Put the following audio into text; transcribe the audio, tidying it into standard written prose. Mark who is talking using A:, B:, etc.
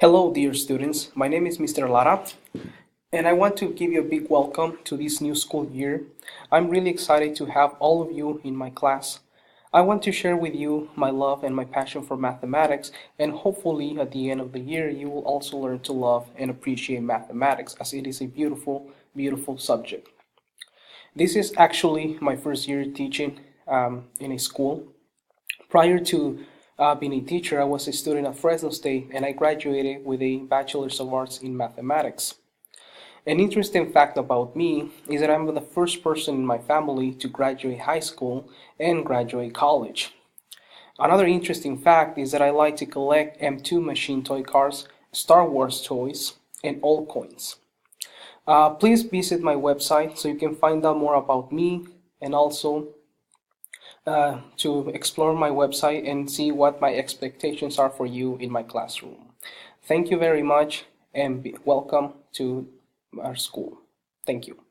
A: Hello, dear students. My name is Mr. Lara, and I want to give you a big welcome to this new school year. I'm really excited to have all of you in my class. I want to share with you my love and my passion for mathematics, and hopefully at the end of the year, you will also learn to love and appreciate mathematics as it is a beautiful, beautiful subject. This is actually my first year teaching in a school. Prior to being a teacher, I was a student at Fresno State and I graduated with a Bachelor's of Arts in Mathematics. An interesting fact about me is that I'm the first person in my family to graduate high school and graduate college. Another interesting fact is that I like to collect M2 machine toy cars, Star Wars toys, and old coins. Please visit my website so you can find out more about me and also to explore my website and see what my expectations are for you in my classroom. Thank you very much and welcome to our school. Thank you.